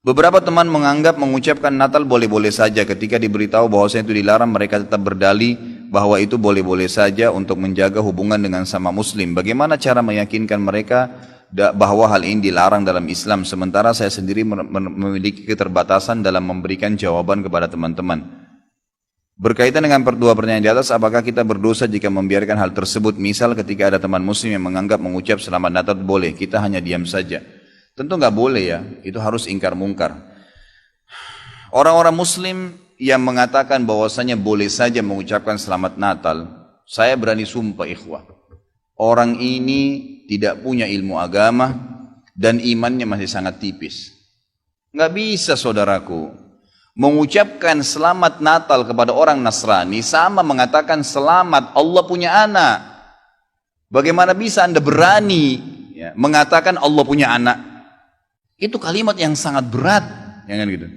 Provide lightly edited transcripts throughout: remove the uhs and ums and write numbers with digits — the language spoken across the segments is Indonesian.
Beberapa teman menganggap mengucapkan Natal boleh-boleh saja. Ketika diberitahu bahwasanya itu dilarang, mereka tetap berdalih bahwa itu boleh-boleh saja untuk menjaga hubungan dengan sama muslim. Bagaimana cara meyakinkan mereka bahwa hal ini dilarang dalam Islam, sementara saya sendiri memiliki keterbatasan dalam memberikan jawaban kepada teman-teman. Berkaitan dengan dua pertanyaan di atas, apakah kita berdosa jika membiarkan hal tersebut? Misal ketika ada teman muslim yang menganggap mengucap selamat Natal boleh, kita hanya diam saja. Tentu nggak boleh ya, itu harus ingkar mungkar. Orang-orang muslim yang mengatakan bahwasanya boleh saja mengucapkan selamat Natal, saya berani sumpah ikhwah, orang ini tidak punya ilmu agama dan imannya masih sangat tipis. Nggak bisa saudaraku, mengucapkan selamat Natal kepada orang Nasrani sama mengatakan selamat Allah punya anak. Bagaimana bisa Anda berani mengatakan Allah punya anak? Itu kalimat yang sangat berat, jangan gitu.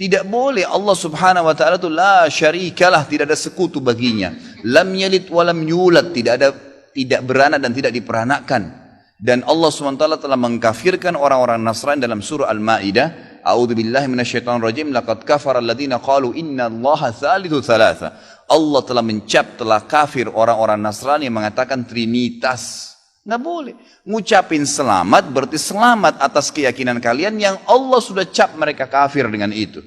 Tidak boleh. Allah subhanahu wa ta'ala itu la syarikalah, tidak ada sekutu baginya. Lam yalid walam yulad, tidak beranak dan tidak diperanakkan. Dan Allah subhanahu wa ta'ala telah mengkafirkan orang-orang Nasrani dalam surah Al-Ma'idah. A'udzubillahi minasyaitonirrajim, laqad kafara alladziina qalu innallaha tsalitsu tsalatsa. Allah telah telah kafir orang-orang Nasrani yang mengatakan trinitas. Nggak boleh. Ngucapin selamat berarti selamat atas keyakinan kalian yang Allah sudah cap mereka kafir dengan itu.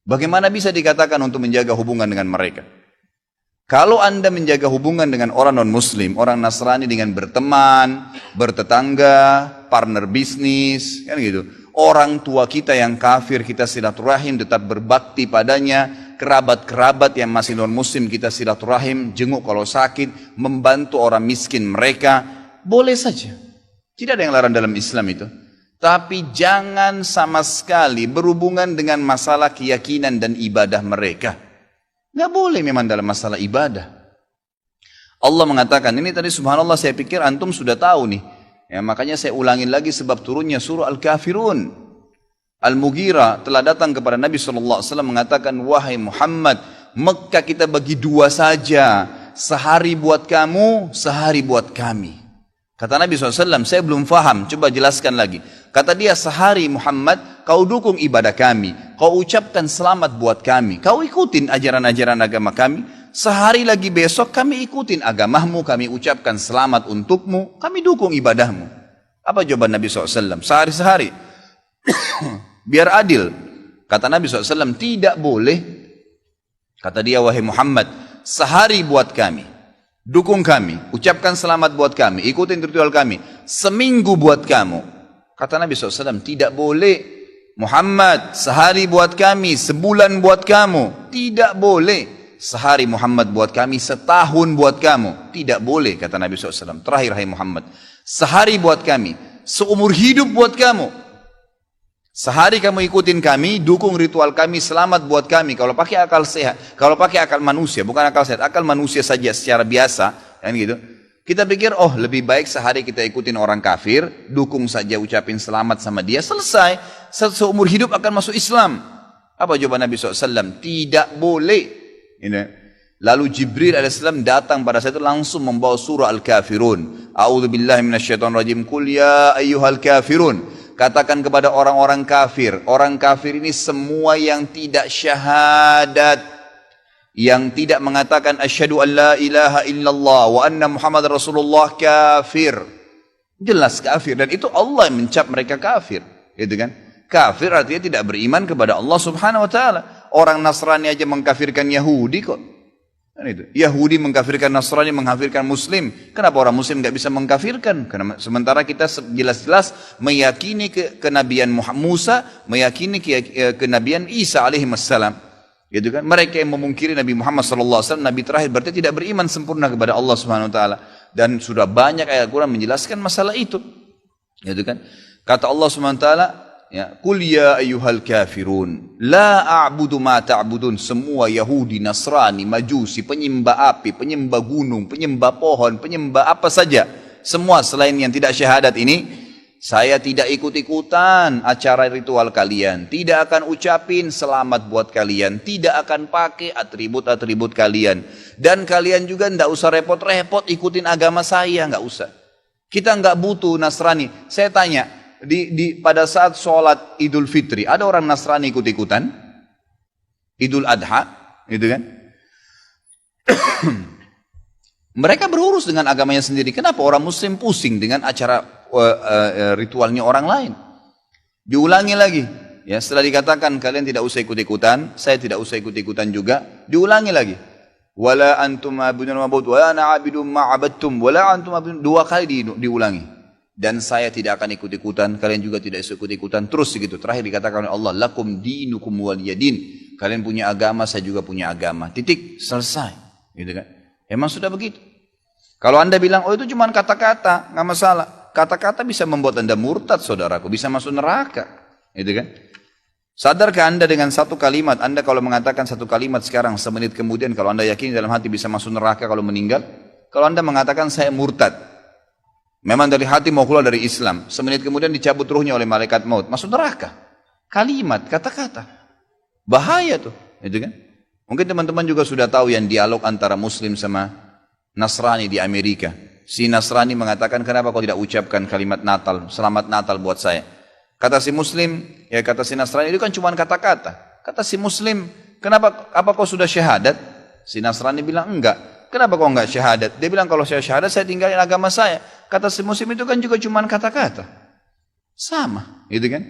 Bagaimana bisa dikatakan untuk menjaga hubungan dengan mereka? Kalau Anda menjaga hubungan dengan orang non-muslim, orang Nasrani dengan berteman, bertetangga, partner bisnis, kan gitu. Orang tua kita yang kafir kita silaturahim, tetap berbakti padanya. Kerabat-kerabat yang masih non-muslim kita silaturahim, jenguk kalau sakit, membantu orang miskin mereka. Boleh saja, tidak ada yang larang dalam Islam itu. Tapi jangan sama sekali berhubungan dengan masalah keyakinan dan ibadah mereka. Nggak boleh memang dalam masalah ibadah. Allah mengatakan, ini tadi subhanallah saya pikir antum sudah tahu nih. Ya, makanya saya ulangin lagi sebab turunnya surah Al-Kafirun. Al-Mughirah telah datang kepada Nabi SAW mengatakan, wahai Muhammad, Mekah kita bagi dua saja. Sehari buat kamu, sehari buat kami. Kata Nabi SAW, saya belum faham, coba jelaskan lagi. Kata dia, sehari Muhammad, kau dukung ibadah kami, kau ucapkan selamat buat kami, kau ikutin ajaran-ajaran agama kami. Sehari lagi besok kami ikutin agamamu, kami ucapkan selamat untukmu, kami dukung ibadahmu. Apa jawaban Nabi SAW? Sehari-sehari. Biar adil. Kata Nabi SAW, tidak boleh. Kata dia, wahai Muhammad, sehari buat kami, dukung kami, ucapkan selamat buat kami, ikutin ritual kami. Seminggu buat kamu. Kata Nabi SAW, tidak boleh. Muhammad, sehari buat kami, sebulan buat kamu. Tidak boleh. Sehari Muhammad buat kami, setahun buat kamu. Tidak boleh, kata Nabi SAW. Terakhir, hai Muhammad, sehari buat kami, seumur hidup buat kamu. Sehari kamu ikutin kami, dukung ritual kami, selamat buat kami. Kalau pakai akal sehat, kalau pakai akal manusia, bukan akal sehat, akal manusia saja secara biasa, kan gitu. Kita pikir, oh lebih baik sehari kita ikutin orang kafir, dukung saja, ucapin selamat sama dia, selesai. Seumur hidup akan masuk Islam. Apa jawaban Nabi SAW? Tidak boleh. Lalu Jibril AS datang pada saat itu langsung membawa surah Al-Kafirun. A'udzubillahi minasyaitonirrajim. Qul ya ayyuhal kafirun. Katakan kepada orang-orang kafir. Orang kafir ini semua yang tidak syahadat, yang tidak mengatakan asyhadu an la ilaha illallah wa anna Muhammad Rasulullah, kafir. Jelas kafir, dan itu Allah yang mencap mereka kafir, gitu kan? Kafir artinya tidak beriman kepada Allah Subhanahu wa taala. Orang Nasrani aja mengkafirkan Yahudi kok. Kan itu. Yahudi mengkafirkan Nasrani, mengkafirkan Muslim. Kenapa orang Muslim nggak bisa mengkafirkan? Karena sementara kita jelas-jelas meyakini kenabian Musa, meyakini kenabian Isa alaihissalam. Gitu kan? Mereka yang memungkiri Nabi Muhammad SAW, Nabi terakhir, berarti tidak beriman sempurna kepada Allah Subhanahu Wa Taala. Dan sudah banyak ayat Quran menjelaskan masalah itu. Gitu kan? Kata Allah Subhanahu Wa Taala, ya, Qul ya ayyuhal kafirun la a'budu ma ta'budun. Semua Yahudi, Nasrani, Majusi, penyembah api, penyembah gunung, penyembah pohon, penyembah apa saja, semua selain yang tidak syahadat ini, saya tidak ikut-ikutan acara ritual kalian, tidak akan ucapin selamat buat kalian, tidak akan pakai atribut-atribut kalian, dan kalian juga tidak usah repot-repot ikutin agama saya, nggak usah. Kita nggak butuh Nasrani. Saya tanya, pada saat sholat Idul Fitri, ada orang Nasrani ikut-ikutan, Idul Adha, gitu kan? Mereka berurus dengan agamanya sendiri. Kenapa orang Muslim pusing dengan acara ritualnya orang lain? Diulangi lagi. Ya, setelah dikatakan kalian tidak usah ikut-ikutan, saya tidak usah ikut-ikutan juga, diulangi lagi. Wala antum ma'budun ma'bud, wala ana 'abidun ma'abadtum, wala antum ma'budun, 2 kali diulangi. Dan saya tidak akan ikut-ikutan, kalian juga tidak ikut-ikutan, terus begitu. Terakhir dikatakan oleh Allah, lakum dinukum waliyadin. Kalian punya agama, saya juga punya agama. Titik, selesai. Gitu kan? Emang sudah begitu. Kalau Anda bilang, oh itu cuma kata-kata, nggak masalah. Kata-kata bisa membuat Anda murtad, saudaraku, bisa masuk neraka. Gitu kan? Sadarkah Anda dengan satu kalimat, Anda kalau mengatakan satu kalimat sekarang, semenit kemudian kalau Anda yakin dalam hati bisa masuk neraka kalau meninggal, kalau Anda mengatakan saya murtad, memang dari hati mau keluar dari Islam, semenit kemudian dicabut ruhnya oleh malaikat maut, masuk neraka. Kalimat, kata-kata. Bahaya tuh, gitu kan? Mungkin teman-teman juga sudah tahu yang dialog antara Muslim sama Nasrani di Amerika. Si Nasrani mengatakan, kenapa kau tidak ucapkan kalimat Natal, selamat Natal buat saya? Kata si Muslim, ya kata si Nasrani, itu kan cuma kata-kata. Kata si Muslim, kenapa, apa kau sudah syahadat? Si Nasrani bilang, enggak. Kenapa kau enggak syahadat? Dia bilang, kalau saya syahadat, saya tinggalin agama saya. Kata si Muslim, itu kan juga cuma kata-kata. Sama, gitu kan?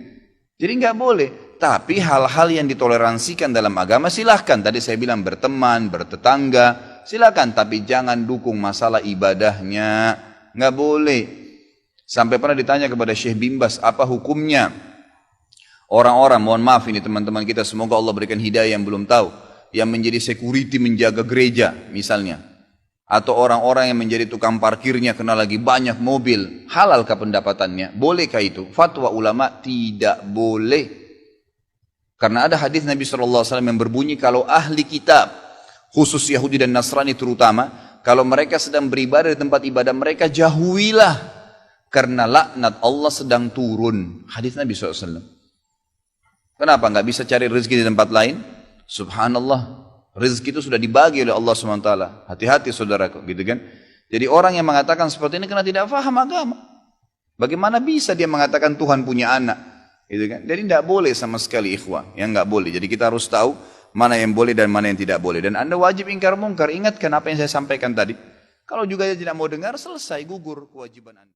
Jadi enggak boleh. Tapi hal-hal yang ditoleransikan dalam agama silahkan. Tadi saya bilang berteman, bertetangga, silahkan. Tapi jangan dukung masalah ibadahnya. Enggak boleh. Sampai pernah ditanya kepada Syekh Bimbas, apa hukumnya orang-orang, mohon maaf ini teman-teman kita, semoga Allah berikan hidayah yang belum tahu, yang menjadi security menjaga gereja misalnya, atau orang-orang yang menjadi tukang parkirnya karena lagi banyak mobil, halalkah pendapatannya? Bolehkah itu? Fatwa ulama tidak boleh. Karena ada hadis Nabi SAW yang berbunyi, kalau ahli kitab, khusus Yahudi dan Nasrani terutama, kalau mereka sedang beribadah di tempat ibadah mereka, jauhilah. Karena laknat Allah sedang turun. Hadis Nabi SAW. Kenapa nggak bisa cari rezeki di tempat lain? Subhanallah. Rezeki itu sudah dibagi oleh Allah SWT. Hati-hati saudaraku, gitu kan? Jadi orang yang mengatakan seperti ini karena tidak faham agama. Bagaimana bisa dia mengatakan Tuhan punya anak? Gitu kan? Jadi tidak boleh sama sekali ikhwah. Yang nggak boleh. Jadi kita harus tahu mana yang boleh dan mana yang tidak boleh. Dan Anda wajib ingkar mungkar. Ingatkan apa yang saya sampaikan tadi. Kalau juga dia tidak mau dengar, selesai, gugur kewajiban Anda.